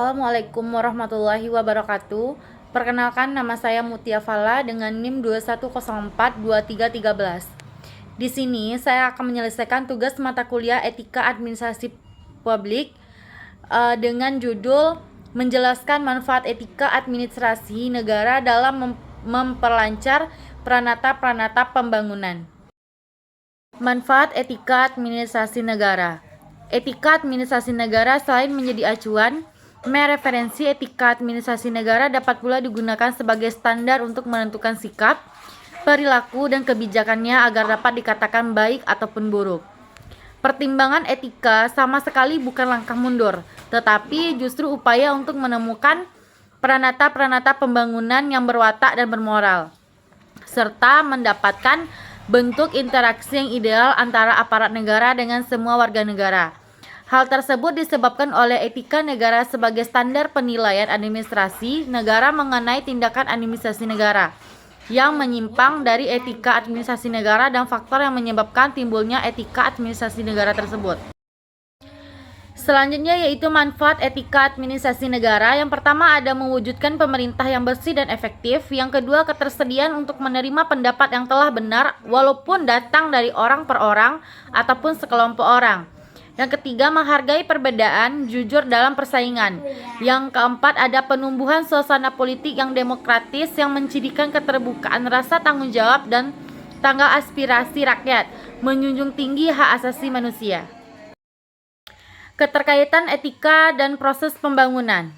Assalamualaikum warahmatullahi wabarakatuh. Perkenalkan, nama saya Mutia Fala dengan NIM 21042313. Di sini saya akan menyelesaikan tugas mata kuliah Etika Administrasi Publik dengan judul menjelaskan manfaat etika administrasi negara dalam memperlancar pranata-pranata pembangunan. Manfaat etika administrasi negara. Etika administrasi negara selain menjadi acuan, referensi etika administrasi negara dapat pula digunakan sebagai standar untuk menentukan sikap, perilaku, dan kebijakannya agar dapat dikatakan baik ataupun buruk. Pertimbangan etika sama sekali bukan langkah mundur, tetapi justru upaya untuk menemukan pranata-pranata pembangunan yang berwatak dan bermoral, serta mendapatkan bentuk interaksi yang ideal antara aparat negara dengan semua warga negara. Hal tersebut disebabkan oleh etika negara sebagai standar penilaian administrasi negara mengenai tindakan administrasi negara yang menyimpang dari etika administrasi negara dan faktor yang menyebabkan timbulnya etika administrasi negara tersebut. Selanjutnya yaitu manfaat etika administrasi negara. Yang pertama ada mewujudkan pemerintah yang bersih dan efektif. Yang kedua ketersediaan untuk menerima pendapat yang telah benar walaupun datang dari orang per orang ataupun sekelompok orang. Yang ketiga menghargai perbedaan, jujur dalam persaingan. Yang keempat ada penumbuhan suasana politik yang demokratis yang mencirikan keterbukaan rasa tanggung jawab dan tanggal aspirasi rakyat, menjunjung tinggi hak asasi manusia. Keterkaitan etika dan proses pembangunan.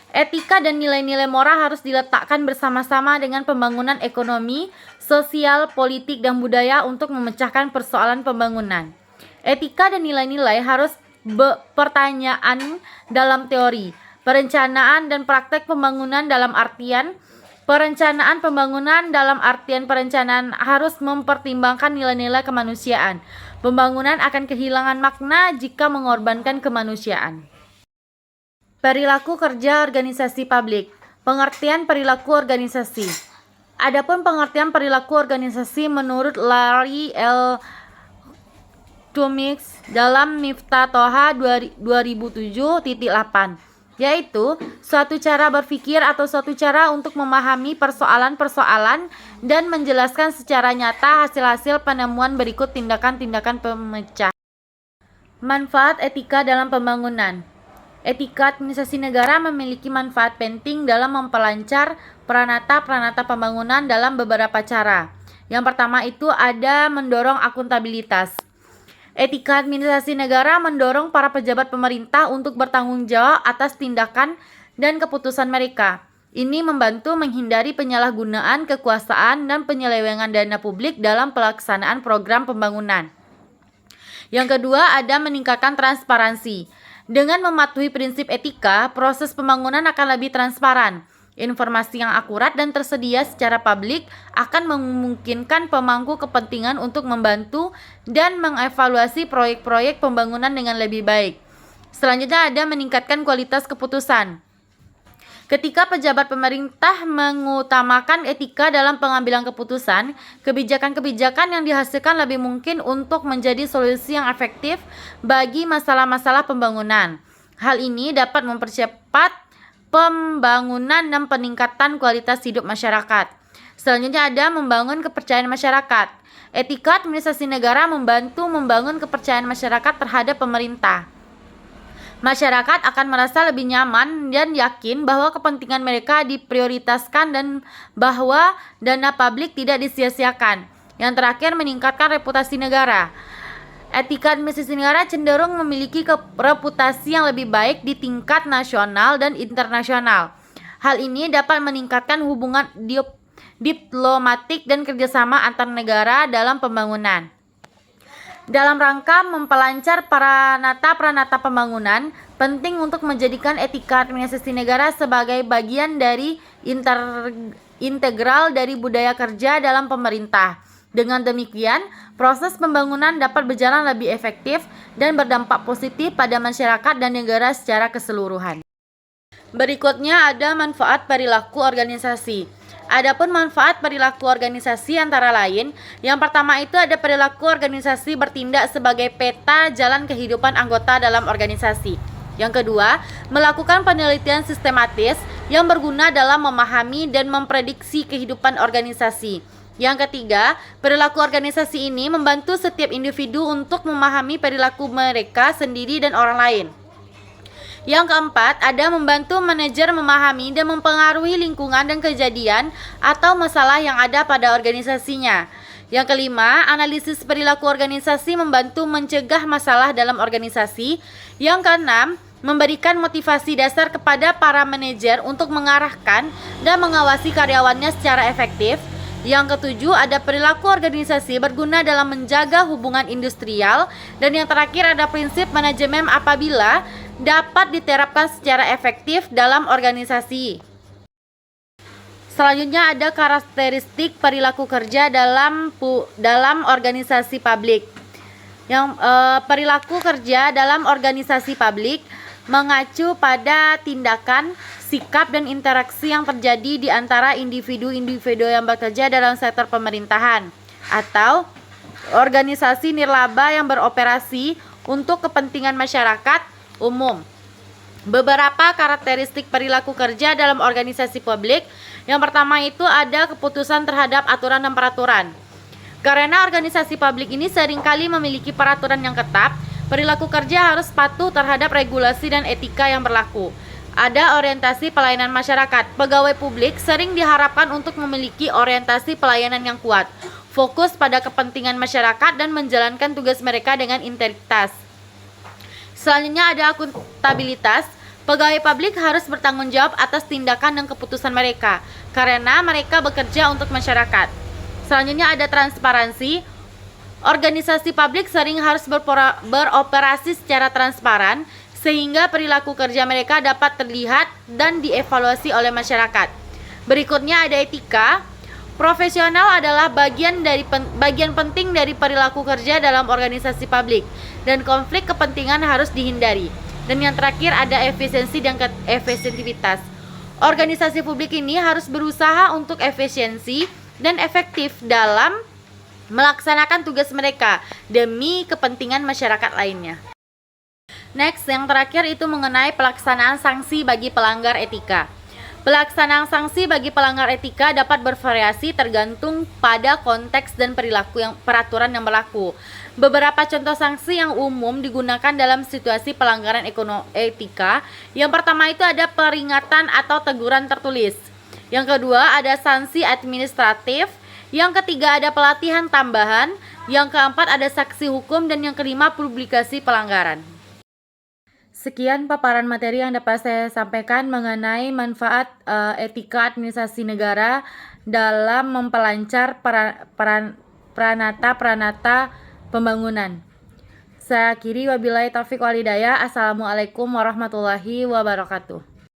Etika dan nilai-nilai moral harus diletakkan bersama-sama dengan pembangunan ekonomi, sosial, politik, dan budaya untuk memecahkan persoalan pembangunan. Etika dan nilai-nilai harus pertanyaan dalam teori, perencanaan dan praktek pembangunan dalam artian perencanaan perencanaan harus mempertimbangkan nilai-nilai kemanusiaan. Pembangunan akan kehilangan makna jika mengorbankan kemanusiaan. Perilaku kerja organisasi publik. Pengertian perilaku organisasi. Adapun pengertian perilaku organisasi menurut Larry L. Tumix dalam Miftah Toha 2007.8, yaitu suatu cara berpikir atau suatu cara untuk memahami persoalan-persoalan dan menjelaskan secara nyata hasil-hasil penemuan berikut tindakan-tindakan pemecah. Manfaat etika dalam pembangunan. Etika administrasi negara memiliki manfaat penting dalam memperlancar pranata-pranata pembangunan dalam beberapa cara. Yang pertama itu ada mendorong akuntabilitas. Etika administrasi negara mendorong para pejabat pemerintah untuk bertanggung jawab atas tindakan dan keputusan mereka. Ini membantu menghindari penyalahgunaan kekuasaan dan penyelewengan dana publik dalam pelaksanaan program pembangunan. Yang kedua ada meningkatkan transparansi. Dengan mematuhi prinsip etika, proses pembangunan akan lebih transparan. Informasi yang akurat dan tersedia secara publik akan memungkinkan pemangku kepentingan untuk membantu dan mengevaluasi proyek-proyek pembangunan dengan lebih baik. Selanjutnya ada meningkatkan kualitas keputusan. Ketika pejabat pemerintah mengutamakan etika dalam pengambilan keputusan, kebijakan-kebijakan yang dihasilkan lebih mungkin untuk menjadi solusi yang efektif bagi masalah-masalah pembangunan. Hal ini dapat mempercepat pembangunan dan peningkatan kualitas hidup masyarakat. Selanjutnya ada membangun kepercayaan masyarakat. Etika administrasi negara membantu membangun kepercayaan masyarakat terhadap pemerintah. Masyarakat akan merasa lebih nyaman dan yakin bahwa kepentingan mereka diprioritaskan dan bahwa dana publik tidak disia-siakan. Yang terakhir meningkatkan reputasi negara. Etika administrasi negara cenderung memiliki reputasi yang lebih baik di tingkat nasional dan internasional. Hal ini dapat meningkatkan hubungan diplomatik dan kerjasama antar negara dalam pembangunan. Dalam rangka memperlancar pranata-pranata pembangunan, penting untuk menjadikan etika administrasi negara sebagai bagian dari integral dari budaya kerja dalam pemerintah. Dengan demikian, proses pembangunan dapat berjalan lebih efektif dan berdampak positif pada masyarakat dan negara secara keseluruhan. Berikutnya ada manfaat perilaku organisasi. Adapun manfaat perilaku organisasi antara lain, yang pertama itu ada perilaku organisasi bertindak sebagai peta jalan kehidupan anggota dalam organisasi. Yang kedua, melakukan penelitian sistematis yang berguna dalam memahami dan memprediksi kehidupan organisasi. Yang ketiga, perilaku organisasi ini membantu setiap individu untuk memahami perilaku mereka sendiri dan orang lain. Yang keempat, ada membantu manajer memahami dan mempengaruhi lingkungan dan kejadian atau masalah yang ada pada organisasinya. Yang kelima, analisis perilaku organisasi membantu mencegah masalah dalam organisasi. Yang keenam, memberikan motivasi dasar kepada para manajer untuk mengarahkan dan mengawasi karyawannya secara efektif. Yang ketujuh, ada perilaku organisasi berguna dalam menjaga hubungan industrial. Dan yang terakhir, ada prinsip manajemen apabila dapat diterapkan secara efektif dalam organisasi. Selanjutnya ada karakteristik perilaku kerja dalam organisasi publik. Yang perilaku kerja dalam organisasi publik mengacu pada tindakan, sikap, dan interaksi yang terjadi di antara individu-individu yang bekerja dalam sektor pemerintahan atau organisasi nirlaba yang beroperasi untuk kepentingan masyarakat umum. Beberapa karakteristik perilaku kerja dalam organisasi publik. Yang pertama itu ada keputusan terhadap aturan dan peraturan. Karena organisasi publik ini seringkali memiliki peraturan yang ketat, perilaku kerja harus patuh terhadap regulasi dan etika yang berlaku. Ada orientasi pelayanan masyarakat. Pegawai publik sering diharapkan untuk memiliki orientasi pelayanan yang kuat, fokus pada kepentingan masyarakat dan menjalankan tugas mereka dengan integritas. Selanjutnya ada akuntabilitas. Pegawai publik harus bertanggung jawab atas tindakan dan keputusan mereka karena mereka bekerja untuk masyarakat. Selanjutnya ada transparansi. Organisasi publik sering harus beroperasi secara transparan sehingga perilaku kerja mereka dapat terlihat dan dievaluasi oleh masyarakat. Berikutnya ada etika. Profesional adalah bagian penting dari perilaku kerja dalam organisasi publik dan konflik kepentingan harus dihindari. Dan yang terakhir ada efisiensi dan efektivitas. Organisasi publik ini harus berusaha untuk efisiensi dan efektif dalam melaksanakan tugas mereka demi kepentingan masyarakat lainnya. Next, yang terakhir itu mengenai pelaksanaan sanksi bagi pelanggar etika. Pelaksanaan sanksi bagi pelanggar etika dapat bervariasi tergantung pada konteks dan peraturan yang berlaku. Beberapa contoh sanksi yang umum digunakan dalam situasi pelanggaran etika. Yang pertama itu ada peringatan atau teguran tertulis. Yang kedua ada sanksi administratif. Yang ketiga ada pelatihan tambahan. Yang keempat ada sanksi hukum. Dan yang kelima publikasi pelanggaran. Sekian paparan materi yang dapat saya sampaikan mengenai manfaat etika administrasi negara dalam memperlancar pranata pembangunan. Saya akhiri, wabillahi taufiq wal hidayah. Assalamualaikum warahmatullahi wabarakatuh.